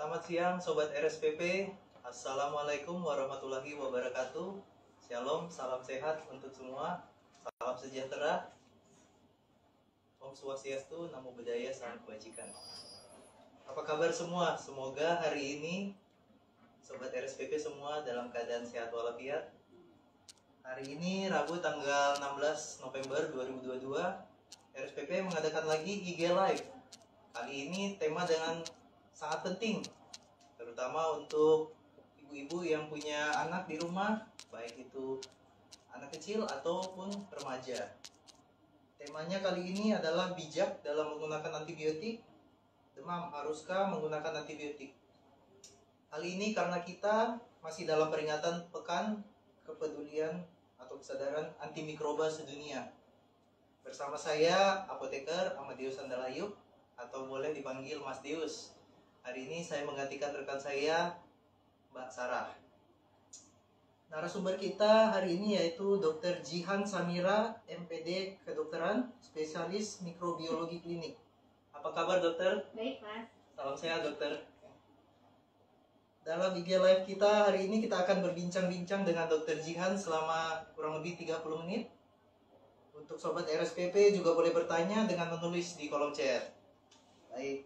Selamat siang Sobat RSPP. Assalamualaikum warahmatullahi wabarakatuh. Shalom, salam sehat untuk semua. Salam sejahtera. Om Swastiastu, Namo Buddhaya, Salam Kebajikan. Apa kabar semua? Semoga hari ini Sobat RSPP semua dalam keadaan sehat walafiat. Hari ini Rabu tanggal 16 November 2022, RSPP mengadakan lagi IG Live. Kali ini tema dengan sangat penting, terutama untuk ibu-ibu yang punya anak di rumah, baik itu anak kecil ataupun remaja. Temanya kali ini adalah bijak dalam menggunakan antibiotik. Demam, haruskah menggunakan antibiotik? Kali ini karena kita masih dalam peringatan Pekan Kepedulian atau Kesadaran Antimikroba Sedunia. Bersama saya, Apoteker Amadius Andalayub, atau boleh dipanggil Mas Deus. Hari ini saya menggantikan rekan saya, Mbak Sarah. Narasumber kita hari ini yaitu Dr. Jihan Samira, MPD Kedokteran, Spesialis Mikrobiologi Klinik. Apa kabar dokter? Baik, Mas. Salam sehat dokter. Dalam IG Live kita hari ini kita akan berbincang-bincang dengan Dr. Jihan selama kurang lebih 30 menit. Untuk Sobat RSPP juga boleh bertanya dengan menulis di kolom chat. Baik,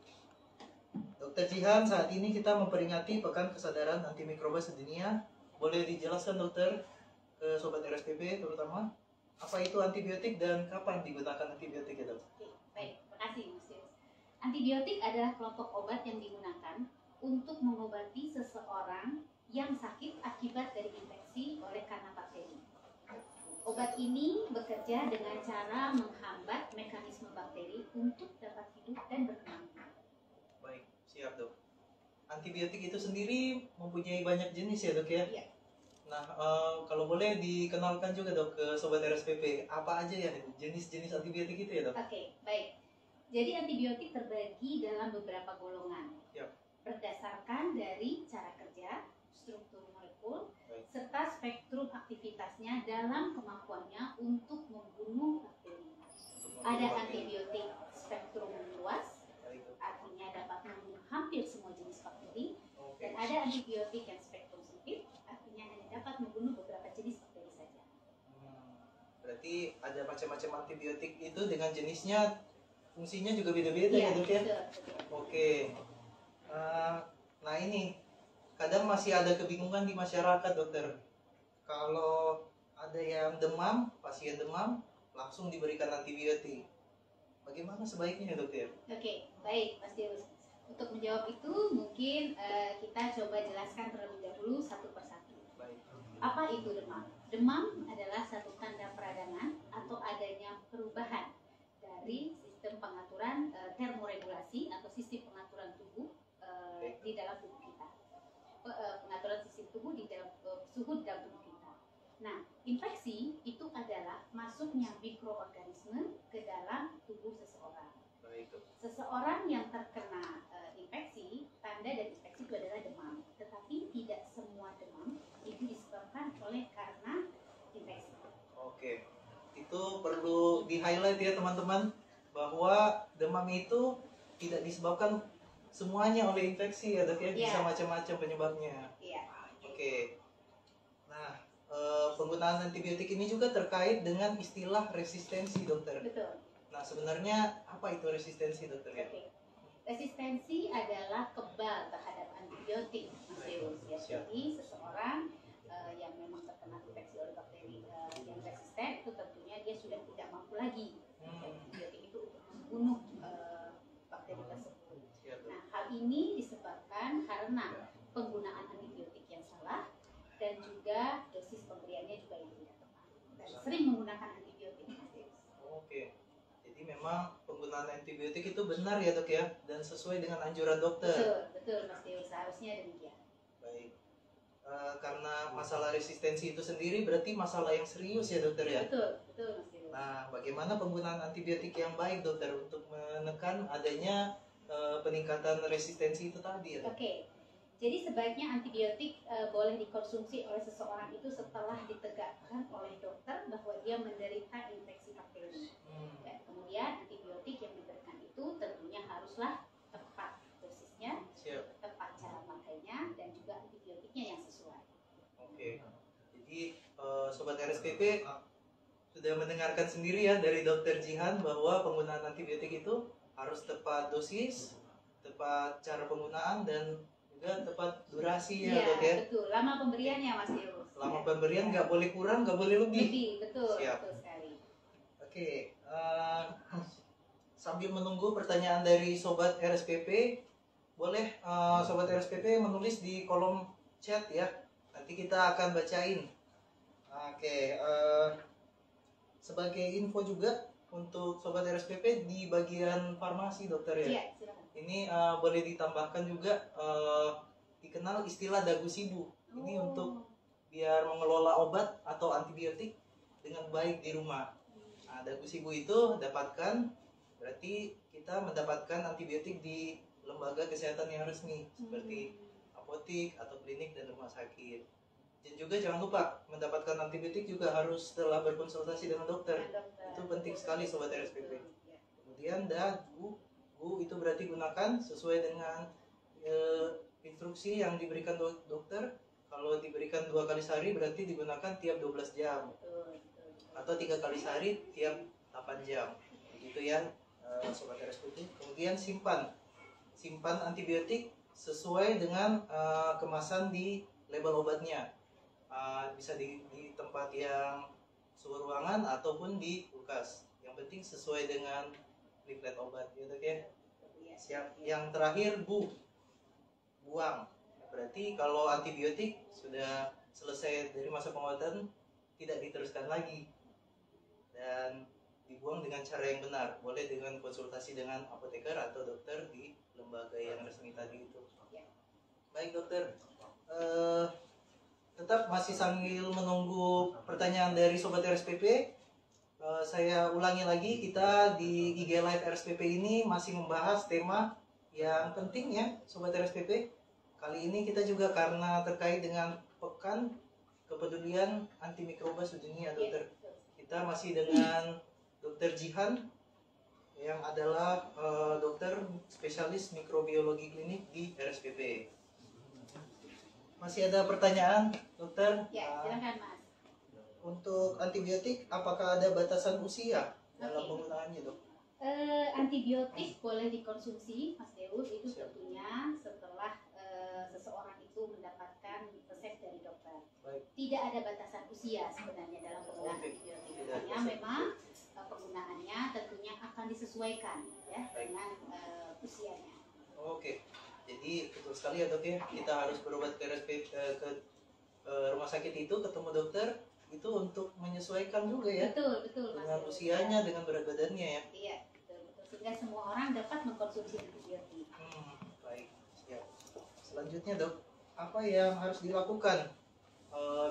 Dr. Jihan, saat ini kita memperingati Pekan Kesadaran Antimikroba Sedunia. Boleh dijelaskan dokter ke Sobat RSPP terutama apa itu antibiotik dan kapan digunakan antibiotik ya dok? Oke, baik, terima kasih Mas Yus. Antibiotik adalah kelompok obat yang digunakan untuk mengobati seseorang yang sakit akibat dari infeksi oleh karena bakteri. Obat ini bekerja dengan cara menghambat mekanisme bakteri untuk dapat hidup dan berkembang. Baik, siap dok. Antibiotik itu sendiri mempunyai banyak jenis ya dok ya? Iya. Nah, kalau boleh dikenalkan juga dok ke Sobat RSPP, apa aja ya jenis-jenis antibiotik itu ya dok? Oke, baik. Jadi antibiotik terbagi dalam beberapa golongan. Siap. Berdasarkan dari cara kerja, struktur molekul, serta spektrum aktivitasnya dalam kemampuannya untuk membunuh bakteri. Ada antibiotik spektrum luas, artinya dapat membunuh hampir semua jenis bakteri, dan ada antibiotik yang spektrum sempit, artinya hanya dapat membunuh beberapa jenis bakteri saja. Berarti ada macam-macam antibiotik itu dengan jenisnya, fungsinya juga beda-beda ya dok ya? Betul. Oke. Nah ini kadang masih ada kebingungan di masyarakat dokter. Kalau ada yang demam, pasien demam, langsung diberikan antibiotik. Bagaimana sebaiknya dokter? Oke, baik Mas Deus. Untuk menjawab itu mungkin kita coba jelaskan terlebih dahulu satu persatu. Baik. Apa itu demam? Demam adalah satu tanda peradangan atau adanya perubahan dari sistem pengaturan termoregulasi atau sistem pengaturan tubuh di dalam tubuh kita. Pengaturan sistem tubuh di dalam suhu di dalam tubuh kita. Nah, infeksi itu adalah masuknya mikroorganisme ke dalam tubuh seseorang. Baik. Seseorang yang terkena infeksi, tanda dari infeksi itu adalah demam. Tetapi tidak semua demam itu disebabkan oleh karena infeksi. Oke. Itu perlu di-highlight ya teman-teman, bahwa demam itu tidak disebabkan semuanya oleh infeksi ya dok ya, bisa macam-macam penyebabnya. Iya. Oke. Nah, penggunaan antibiotik ini juga terkait dengan istilah resistensi dokter. Betul. Nah, sebenarnya apa itu resistensi dokter ya? Oke. Resistensi adalah kebal terhadap antibiotik, Mas Deus. Ya. Jadi seseorang yang memang terkena infeksi oleh bakteri yang resisten itu tentunya dia sudah tidak mampu lagi antibiotik itu untuk membunuh bakteri tersebut. Nah, hal ini disebabkan karena penggunaan antibiotik yang salah dan juga dosis pemberiannya juga yang tidak tepat. Dan sering menggunakan antibiotik, Mas Deus. Oke. Jadi memang penggunaan antibiotik itu benar ya dok ya, dan sesuai dengan anjuran dokter. Betul Mas Deus, seharusnya demikian. Baik. Karena masalah resistensi itu sendiri berarti masalah yang serius ya dokter ya? Betul Mas Deus. Nah, bagaimana penggunaan antibiotik yang baik dokter untuk menekan adanya peningkatan resistensi itu tadi ya? Oke, jadi sebaiknya antibiotik boleh dikonsumsi oleh seseorang itu setelah ditegakkan oleh dokter bahwa dia menderita infeksi bakteri. Dan kemudian antibiotik yang diberikan itu tentunya haruslah tepat dosisnya, tepat cara Sobat RSPP sudah mendengarkan sendiri ya dari Dokter Jihan bahwa penggunaan antibiotik itu harus tepat dosis, tepat cara penggunaan, dan juga tepat durasi ya, Iya, Dok ya. betul. Lama pemberiannya Mas Deus. Lama pemberian nggak boleh kurang, nggak boleh lebih. Lebih, betul. Siap. Betul sekali. Oke, sambil menunggu pertanyaan dari Sobat RSPP, boleh Sobat RSPP menulis di kolom chat ya. Nanti kita akan bacain. Oke, sebagai info juga untuk Sobat RSPP di bagian farmasi, Dokter ya. Iya, silakan. Ini boleh ditambahkan juga dikenal istilah dagu sibu. Ini untuk biar mengelola obat atau antibiotik dengan baik di rumah. Nah, dagu sibu itu dapatkan berarti kita mendapatkan antibiotik di lembaga kesehatan yang resmi seperti apotik atau klinik dan rumah sakit. Dan juga jangan lupa mendapatkan antibiotik juga harus setelah berkonsultasi dengan dokter. Itu penting sekali Sobat RSPP. Kemudian dagu itu berarti gunakan sesuai dengan instruksi yang diberikan dokter. Kalau diberikan 2 kali sehari berarti digunakan tiap 12 jam. Atau 3 kali sehari tiap 8 jam. Begitu ya Sobat RSPP. Kemudian simpan antibiotik sesuai dengan kemasan di label obatnya. Bisa di tempat yang suhu ruangan ataupun di kulkas. Yang penting sesuai dengan leaflet obat ya Dok ya. Siap. Yang terakhir buang. Berarti kalau antibiotik sudah selesai dari masa pengobatan tidak diteruskan lagi dan dibuang dengan cara yang benar. Boleh dengan konsultasi dengan apoteker atau dokter di lembaga yang resmi tadi itu. Baik dokter, tetap masih sambil menunggu pertanyaan dari Sobat RSPP. Saya ulangi lagi, kita di IG Live RSPP ini masih membahas tema yang penting ya Sobat RSPP. Kali ini kita juga karena terkait dengan Pekan Kepedulian Antimikroba Sedunia, dokter. Kita masih dengan Dokter Jihan yang adalah dokter spesialis mikrobiologi klinik di RSPP. Masih ada pertanyaan, dokter? Ya, silakan Mas. Untuk antibiotik, apakah ada batasan usia dalam penggunaannya, dok? Antibiotik boleh dikonsumsi, Mas Deus, itu tentunya setelah seseorang itu mendapatkan resep dari dokter. Baik. Tidak ada batasan usia sebenarnya dalam penggunaan antibiotik. Hanya memang penggunaannya tentunya akan disesuaikan ya dengan usianya. Oke. Jadi betul sekali ya dok ya, kita harus berobat ke rumah sakit itu ketemu dokter itu untuk menyesuaikan juga ya. Betul dengan Mas. Usianya, dengan berat badannya ya. Iya, betul. Sehingga semua orang dapat mengkonsumsi antibiotik. Baik, siap. Selanjutnya dok, apa yang harus dilakukan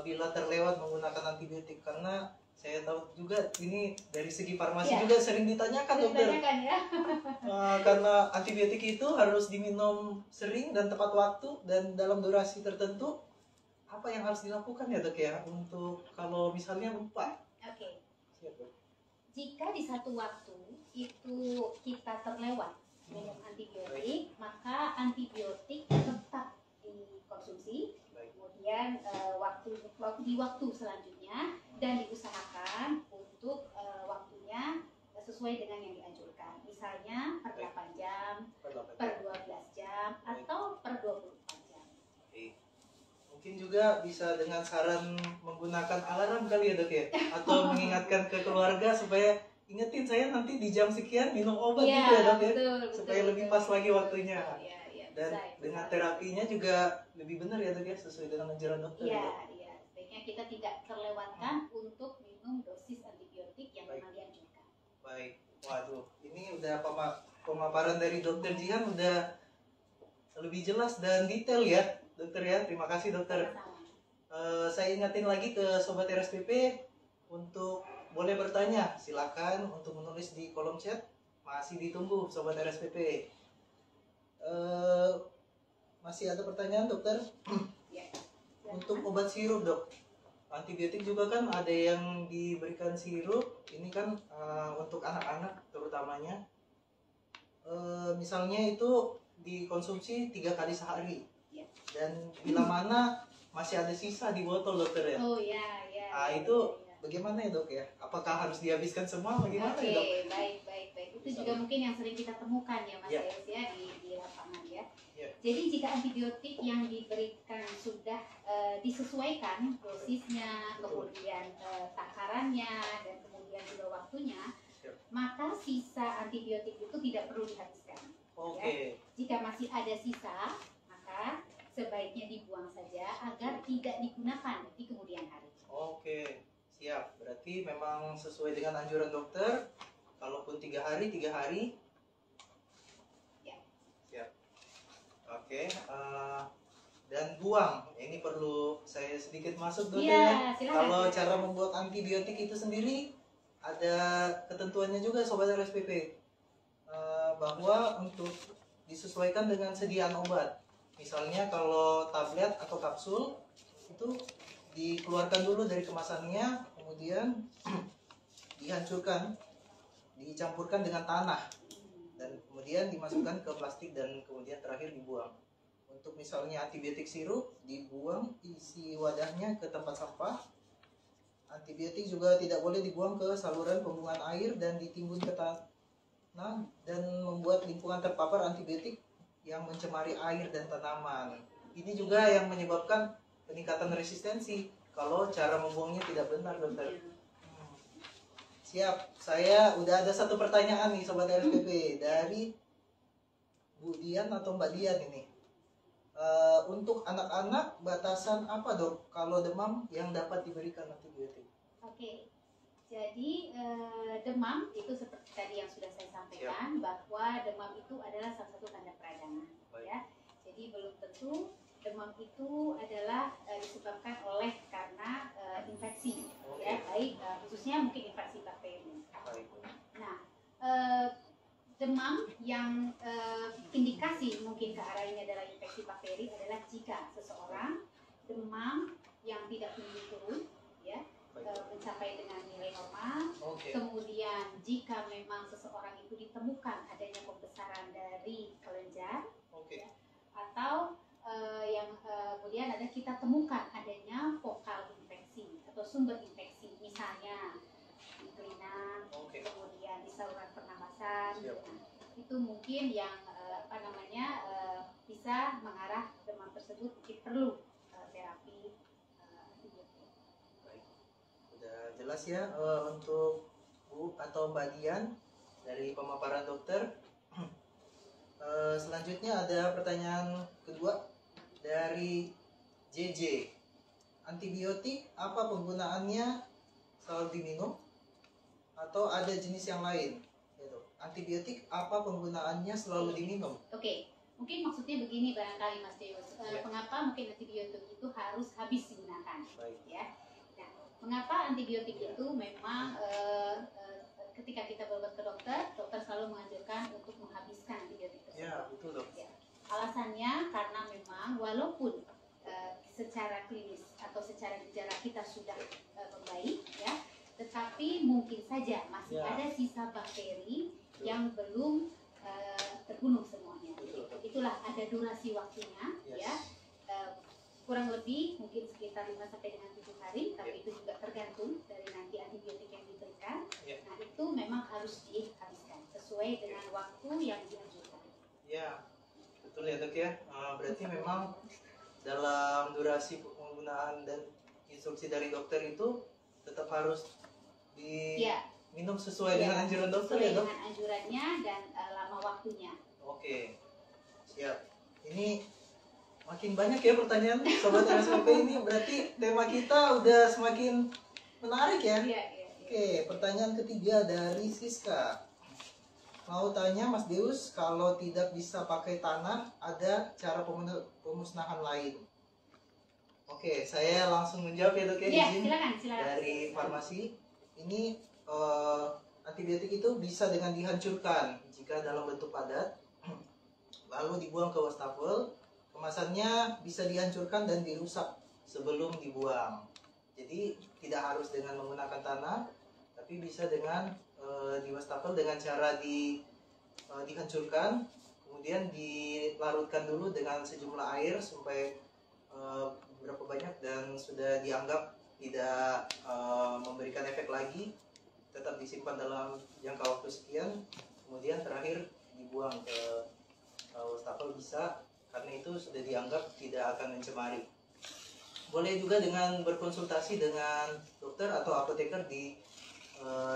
bila terlewat menggunakan antibiotik? Karena saya tahu juga ini dari segi farmasi juga sering ditanyakan dokter. Ditanyakan ya. Karena antibiotik itu harus diminum sering dan tepat waktu dan dalam durasi tertentu. Apa yang harus dilakukan ya dok ya untuk kalau misalnya lupa? Oke. Siap dok. Jika di satu waktu itu kita terlewat minum antibiotik, maka antibiotik tetap dikonsumsi. Kemudian di waktu selanjutnya dan diusahakan untuk waktunya sesuai dengan yang dianjurkan. Misalnya per 8 jam, per 12 jam, atau per 24 jam. Mungkin juga bisa dengan saran menggunakan alarm kali ya dok ya? Atau mengingatkan ke keluarga supaya ingetin saya nanti di jam sekian minum obat gitu ya dok ya? Supaya lebih pas lagi waktunya. Dan dengan terapinya juga lebih benar ya dok ya, sesuai dengan anjuran dokter. Iya. Sebaiknya kita tidak terlewatkan untuk minum dosis antibiotik yang memang dianjurkan. Baik, waduh, ini udah pemaparan dari dokter Jihan udah lebih jelas dan detail ya dokter ya. Terima kasih dokter. Saya ingatin lagi ke Sobat RSPP untuk boleh bertanya, silakan untuk menulis di kolom chat. Masih ditunggu Sobat RSPP. Masih ada pertanyaan dokter? Ya. Untuk obat sirup dok, antibiotik juga kan ada yang diberikan sirup. Ini kan untuk anak-anak terutamanya. Misalnya itu dikonsumsi 3 kali sehari. Dan bila mana masih ada sisa di botol dokter ya. Oh ya. Nah, itu bagaimana ya dok ya? Apakah harus dihabiskan semua? Bagaimana Oke, ya dok? baik. Itu juga mungkin yang sering kita temukan ya Mas Ya. Deus ya di lapangan ya. Ya. Jadi jika antibiotik yang diberikan sudah disesuaikan dosisnya, kemudian takarannya, dan kemudian juga waktunya, maka sisa antibiotik itu tidak perlu dihabiskan. Oke. Ya. Jika masih ada sisa, maka sebaiknya dibuang saja agar tidak digunakan di kemudian hari. Oke, siap. Berarti memang sesuai dengan anjuran dokter. Kalaupun 3 hari, 3 hari. Ya. Siap. Oke. Dan buang. Ini perlu saya sedikit masuk dulu Iya, ya. silakan. Kalau cara membuat antibiotik itu sendiri ada ketentuannya juga sobat RSPP. Bahwa untuk disesuaikan dengan sediaan obat. Misalnya kalau tablet atau kapsul itu dikeluarkan dulu dari kemasannya, kemudian dihancurkan, dicampurkan dengan tanah, dan kemudian dimasukkan ke plastik dan kemudian terakhir dibuang. Untuk misalnya antibiotik sirup, dibuang isi wadahnya ke tempat sampah. Antibiotik juga tidak boleh dibuang ke saluran pembuangan air dan ditimbun ke tanah dan membuat lingkungan terpapar antibiotik yang mencemari air dan tanaman. Ini juga yang menyebabkan peningkatan resistensi kalau cara membuangnya tidak benar, dokter. Siap, saya udah ada satu pertanyaan nih sobat RSPP dari Bu Dian atau Mbak Dian ini. Untuk anak-anak batasan apa dok kalau demam yang dapat diberikan antibiotik? Oke, jadi demam itu seperti tadi yang sudah saya sampaikan, bahwa demam itu adalah salah satu tanda peradangan. Ya. Jadi belum tentu demam itu adalah disebabkan oleh karena infeksi, ya, baik khususnya mungkin infeksi bakteri. Nah, demam yang indikasi mungkin ke arah ini adalah infeksi bakteri adalah jika seseorang demam yang tidak tinggi turun, ya, mencapai dengan nilai normal. Kemudian jika memang seseorang itu ditemukan adanya pembesaran dari kelenjar, ya, atau yang kemudian ada kita temukan adanya fokal infeksi atau sumber infeksi, misalnya di kelina, kemudian di saluran pernapasan. Nah, itu mungkin yang bisa mengarah demam tersebut mungkin perlu terapi antibiotik. Baik, udah jelas ya untuk Bu atau Mbak Dian dari pemaparan dokter. Selanjutnya ada pertanyaan kedua dari JJ. Antibiotik apa penggunaannya, selalu diminum atau ada jenis yang lain? Gitu. Antibiotik apa penggunaannya selalu diminum? Oke, mungkin maksudnya begini barangkali Mas Deus. Mengapa mungkin antibiotik itu harus habis digunakan? Baik. Ya. Nah, mengapa antibiotik itu memang ketika kita berobat ke dokter, dokter selalu menganjurkan untuk menghabiskan antibiotik tersebut. Ya, betul dok. Ya. Alasannya karena memang walaupun secara klinis atau secara gejala kita sudah membaik, ya, tetapi mungkin saja masih ada sisa bakteri yang belum terbunuh semuanya. Itulah ada durasi waktunya, ya. Kurang lebih mungkin sekitar 5 sampai dengan 7 hari, tapi itu juga tergantung dari nanti antibiotik yang diberikan. Nah, itu memang harus dihabiskan sesuai dengan waktu yang dianjurkan. Ya, betul ya dok ya. Berarti memang dalam durasi penggunaan dan instruksi dari dokter itu tetap harus diminum sesuai dengan anjuran dokter ya dok? Sesuai dengan anjurannya dan lama waktunya. Oke, siap. Ini makin banyak ya pertanyaan sobat RSPP ini. Berarti tema kita udah semakin menarik ya? Iya. Oke, pertanyaan ketiga dari Siska. Mau tanya Mas Deus, kalau tidak bisa pakai tanah, ada cara pemusnahan lain? Oke, saya langsung menjawab ya dok ya, izin. Silakan. Dari farmasi, ini antibiotik itu bisa dengan dihancurkan jika dalam bentuk padat, lalu dibuang ke wastafel. Kemasannya bisa dihancurkan dan dirusak sebelum dibuang. Jadi tidak harus dengan menggunakan tanah, tapi bisa dengan di wastafel dengan cara dihancurkan, kemudian dilarutkan dulu dengan sejumlah air sampai berapa banyak dan sudah dianggap tidak memberikan efek lagi, tetap disimpan dalam jangka waktu sekian, kemudian terakhir dibuang ke wastafel bisa, karena itu sudah dianggap tidak akan mencemari. Boleh juga dengan berkonsultasi dengan dokter atau apoteker di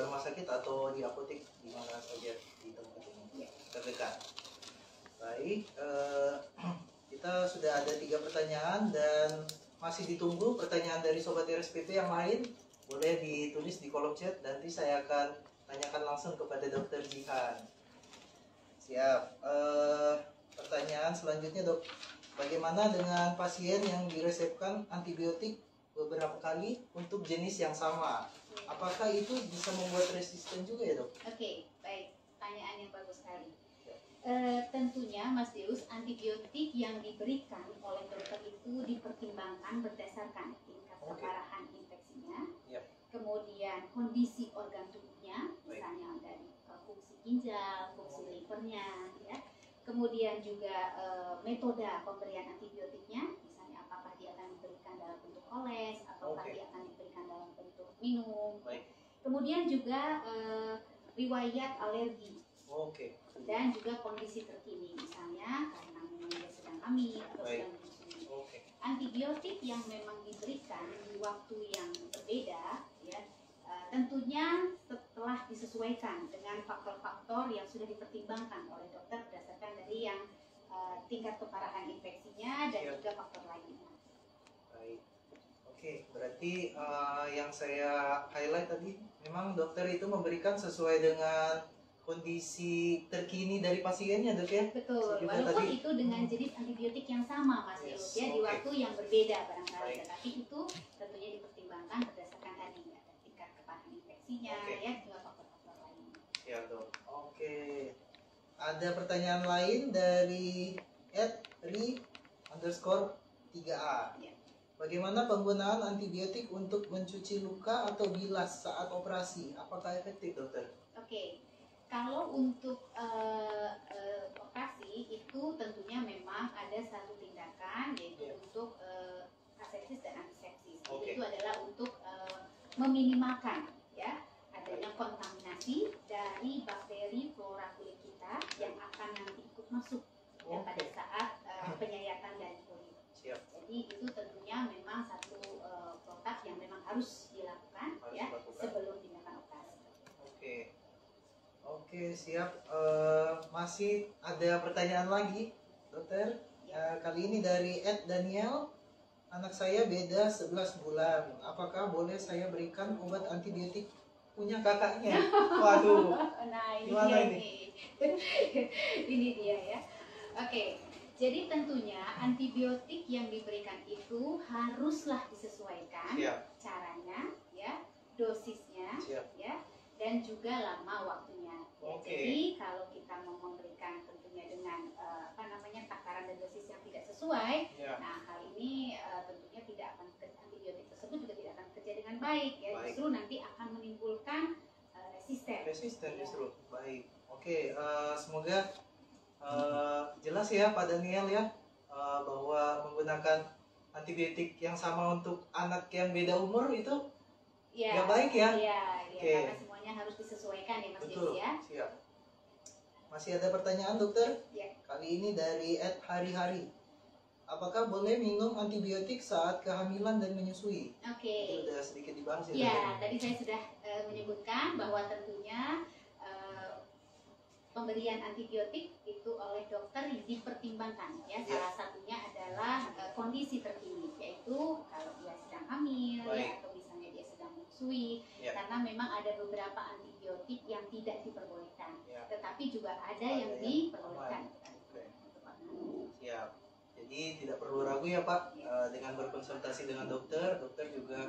rumah sakit atau di apotek di mana saja di tempat ini terdekat. Baik, kita sudah ada 3 pertanyaan dan masih ditunggu pertanyaan dari sobat RSPP yang lain. Boleh ditulis di kolom chat, nanti saya akan tanyakan langsung kepada Dokter Jihan. Siap. Pertanyaan selanjutnya, Dok. Bagaimana dengan pasien yang diresepkan antibiotik beberapa kali untuk jenis yang sama? Apakah itu bisa membuat resisten juga ya, Dok? Oke, baik. Pertanyaan yang bagus sekali. Tentunya Mas Deus, antibiotik yang diberikan oleh dokter itu dipertimbangkan berdasarkan tingkat keparahan infeksinya, kemudian kondisi organ tubuhnya, misalnya dari fungsi ginjal, fungsi livernya, ya. Kemudian juga metode pemberian antibiotiknya, misalnya apakah dia akan diberikan dalam bentuk oles, ataukah dia akan diberikan dalam bentuk minum. Kemudian juga riwayat alergi. Dan juga kondisi terkini, misalnya karena memang dia sedang hamil atau sedang menyusui. Antibiotik yang memang diberikan di waktu yang berbeda, ya, tentunya setelah disesuaikan dengan faktor-faktor yang sudah dipertimbangkan oleh dokter berdasarkan dari yang tingkat keparahan infeksinya dan juga faktor lainnya. Baik. Oke, berarti yang saya highlight tadi, memang dokter itu memberikan sesuai dengan kondisi terkini dari pasiennya, Dok ya? Betul, walaupun itu dengan jenis antibiotik yang sama, Mas Yus, ya, di waktu yang berbeda barangkali, tetapi itu tentunya dipertimbangkan berdasarkan tadi ya, tingkat keparahan infeksinya, ya, juga faktor-faktor lainnya. Ya, Dok. Oke. Ada pertanyaan lain dari @ri_3a. Bagaimana penggunaan antibiotik untuk mencuci luka atau bilas saat operasi? Apakah efektif, Dokter? Oke. Kalau untuk operasi itu tentunya memang ada satu tindakan, yaitu untuk asepsis dan antisepsis. Itu adalah untuk meminimalkan ya adanya kontaminasi dari bakteri flora kulit kita yang akan nanti ikut masuk ya, pada saat penyayatan dari kulit. Jadi itu tentunya memang satu protap yang memang harus dilakukan sebelum tindakan operasi. Oke, siap. Masih ada pertanyaan lagi, Dokter. Kali ini dari @Daniel. Anak saya beda 11 bulan. Apakah boleh saya berikan obat antibiotik punya kakaknya? Waduh. Nah, ini gimana dia ini? Ini dia ya. Oke. Jadi tentunya antibiotik yang diberikan itu haruslah disesuaikan caranya, ya, dosisnya, ya, dan juga lama waktunya. Ya, jadi kalau kita mau memberikan tentunya dengan takaran dan dosis yang tidak sesuai, nah hal ini tentunya tidak akan antibiotik tersebut juga tidak akan bekerja dengan baik, ya, justru nanti akan menimbulkan resisten. Resisten justru. Baik. Oke, semoga jelas ya Pak Daniel ya, bahwa menggunakan antibiotik yang sama untuk anak yang beda umur itu ya baik ya. Karena semuanya harus disesuaikan ya Mas Deus ya. Siap. Masih ada pertanyaan, Dokter? Kali ini dari @hari-hari. Apakah boleh minum antibiotik saat kehamilan dan menyusui? Itu sudah sedikit dibahas ya. Ya, tadi saya sudah menyebutkan bahwa tentunya pemberian antibiotik itu oleh dokter dipertimbangkan ya. Salah satunya adalah kondisi terkini, yaitu kalau dia sedang hamil ya, atau misalnya dia sedang menyusui, karena memang ada beberapa antibiotik yang tidak diperbolehkan, tetapi juga ada yang diperbolehkan. Siap. Jadi tidak perlu ragu ya Pak, dengan berkonsultasi dengan dokter juga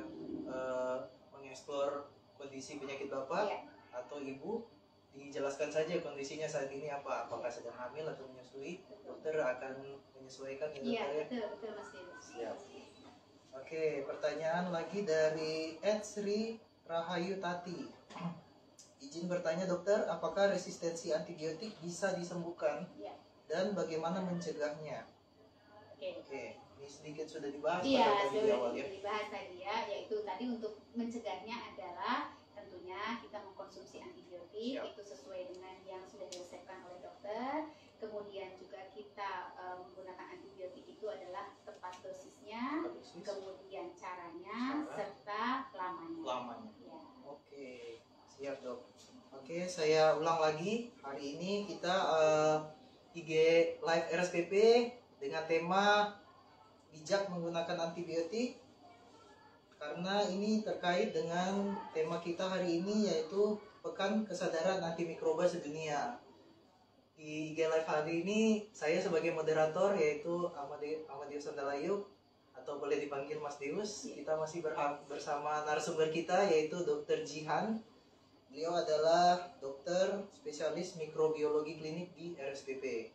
mengeksplor kondisi penyakit Bapak atau Ibu. Dijelaskan saja kondisinya saat ini apa, apakah sedang hamil atau menyusui, dokter akan menyesuaikan ya dokter ya. Betul Mas Deus. Siap. Oke, pertanyaan lagi dari Sri Rahayu Tati. Izin bertanya dokter, apakah resistensi antibiotik bisa disembuhkan dan bagaimana mencegahnya? Oke, ini sedikit sudah dibahas Iya, pada tadi di sudah awal ya. dibahas tadi ya, yaitu tadi untuk mencegahnya adalah tentunya kita mengkonsumsi antibiotik. Siap. Itu sesuai dengan yang sudah diresepkan oleh dokter. Kemudian juga kita menggunakan antibiotik itu adalah tepat dosisnya, Dosis. kemudian caranya, serta lamanya. Lamanya. Ya. Oke, siap dok. Oke, saya ulang lagi. Hari ini kita IG Live RSPP dengan tema bijak menggunakan antibiotik. Karena ini terkait dengan tema kita hari ini, yaitu Pekan Kesadaran Antimikroba Sedunia. Di IG Live hari ini saya sebagai moderator yaitu Ahmadius Sandalayuk, atau boleh dipanggil Mas Deus. Kita masih bersama narasumber kita yaitu Dr. Jihan. Beliau adalah dokter spesialis mikrobiologi klinik di RSPP.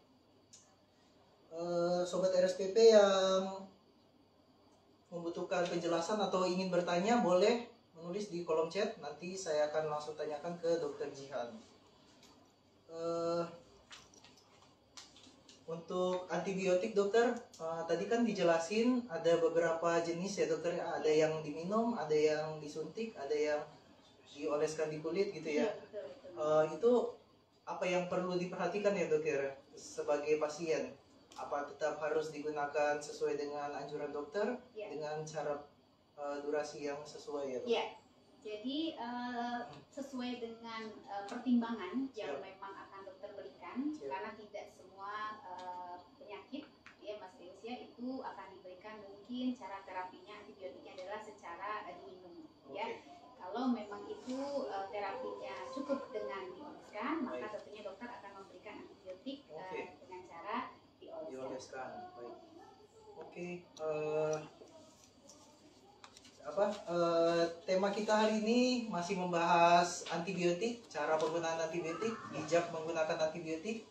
Sobat RSPP yang membutuhkan penjelasan atau ingin bertanya boleh menulis di kolom chat. Nanti saya akan langsung tanyakan ke Dr. Jihan. Untuk antibiotik dokter, tadi kan dijelasin ada beberapa jenis ya dokter. Ada yang diminum, ada yang disuntik, ada yang dioleskan di kulit gitu ya. Itu apa yang perlu diperhatikan ya dokter sebagai pasien? Apa tetap harus digunakan sesuai dengan anjuran dokter dengan cara durasi yang sesuai ya dokter? Ya. Jadi sesuai dengan pertimbangan yang memang akan dokter berikan, karena tidak semua penyakit ya Mas Deus ya itu akan diberikan, mungkin cara terapinya antibiotiknya adalah secara diminum ya. Kalau memang itu terapinya cukup dengan dioleskan, maka tentunya dokter akan memberikan antibiotik dengan cara dioleskan. Baik. Oke. Tema kita hari ini masih membahas antibiotik, cara penggunaan antibiotik, bijak menggunakan antibiotik.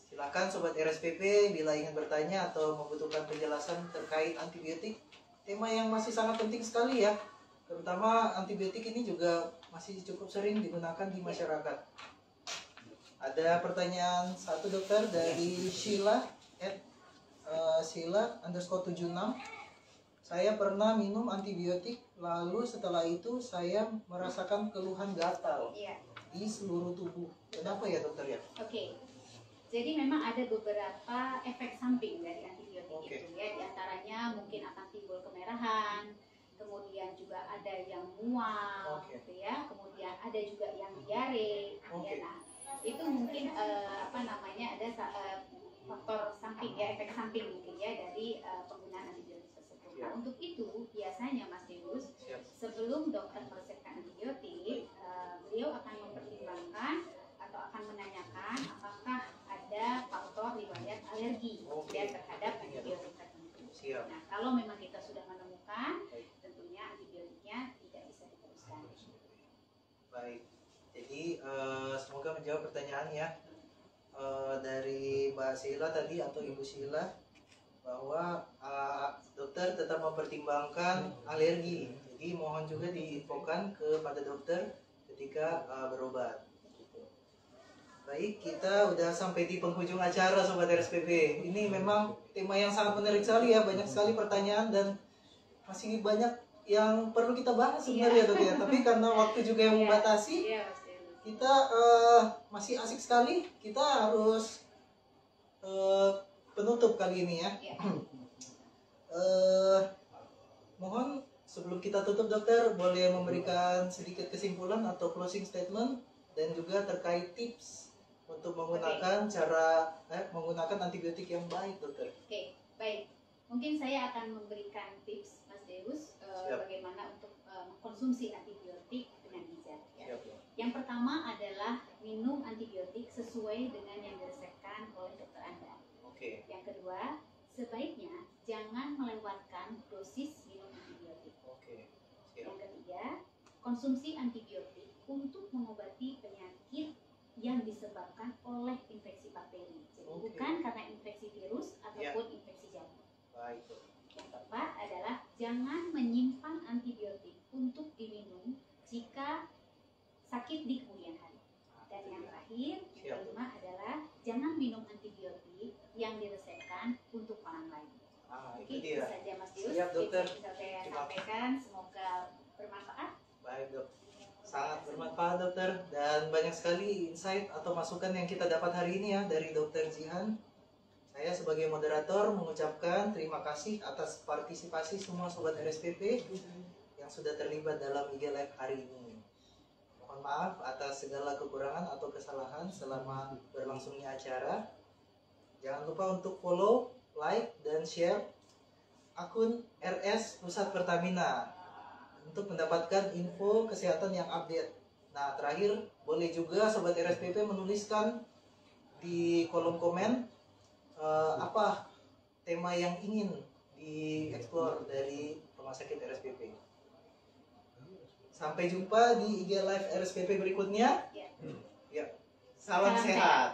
Silakan sobat RSPP bila ingin bertanya atau membutuhkan penjelasan terkait antibiotik. Tema yang masih sangat penting sekali ya. Terutama antibiotik ini juga masih cukup sering digunakan di masyarakat. Ada pertanyaan satu dokter dari Sheila _76. Saya pernah minum antibiotik, lalu setelah itu saya merasakan keluhan gatal di seluruh tubuh. Kenapa ya dokter ya? Oke. Jadi memang ada beberapa efek samping dari antibiotik itu ya. Di antaranya mungkin akan timbul kemerahan, kemudian juga ada yang mual, gitu ya. Kemudian ada juga yang diare. Ya, nah, itu mungkin ada faktor samping ya, efek samping mungkin ya dari penggunaan antibiotik tersebut. Nah, untuk itu biasanya Mas Deus sebelum dokter meresepkan antibiotik, beliau akan mempertimbangkan atau akan menanyakan apakah ada faktor riwayat alergi ya terhadap antibiotik tertentu. Nah, kalau memang kita sudah menemukan, tentunya antibiotiknya tidak bisa diteruskan. Baik. Jadi semoga menjawab pertanyaan ya dari Mbak Sheila tadi atau Ibu Sheila, bahwa dokter tetap mempertimbangkan alergi. Jadi mohon juga diinfokan kepada dokter ketika berobat. Baik, kita udah sampai di penghujung acara Sobat RSPP. Ini memang tema yang sangat menarik sekali ya, banyak sekali pertanyaan dan masih banyak yang perlu kita bahas sebenarnya dok ya. Tapi karena waktu juga yang membatasi, kita masih asik sekali. Kita harus penutup kali ini ya. Mohon sebelum kita tutup dokter, boleh memberikan sedikit kesimpulan atau closing statement dan juga terkait tips untuk menggunakan menggunakan antibiotik yang baik dokter. Oke, baik. Mungkin saya akan memberikan tips Mas Deus bagaimana untuk mengkonsumsi antibiotik dengan bijak ya. Yang pertama adalah minum antibiotik sesuai dengan yang diresepkan oleh dokter Anda. Yang kedua, sebaiknya jangan melewatkan dosis minum antibiotik. Yang ketiga, konsumsi antibiotik untuk mengobati penyakit yang disebabkan oleh infeksi bakteri. Jadi bukan karena infeksi virus ataupun infeksi jamur. Yang keempat adalah jangan menyimpan antibiotik untuk diminum jika sakit di kemudian hari. Dan yang terakhir, yang kelima adalah jangan minum antibiotik yang diresepkan untuk orang lain. Mungkin Itu itu dia. saja Mas Yus. Siap, dokter. Yang bisa saya Terima- sampaikan. Semoga bermanfaat. Baik dok, sangat bermanfaat dokter, dan banyak sekali insight atau masukan yang kita dapat hari ini ya dari dokter Jihan. Saya sebagai moderator mengucapkan terima kasih atas partisipasi semua sobat RSPP yang sudah terlibat dalam IG Live hari ini. Mohon maaf atas segala kekurangan atau kesalahan selama berlangsungnya acara. Jangan lupa untuk follow, like, dan share akun RS Pusat Pertamina untuk mendapatkan info kesehatan yang update. Nah, terakhir boleh juga sobat RSPP menuliskan di kolom komen apa tema yang ingin dieksplor dari Rumah Sakit RSPP. Sampai jumpa di IG Live RSPP berikutnya. Ya. Ya. Salam Salam sehat.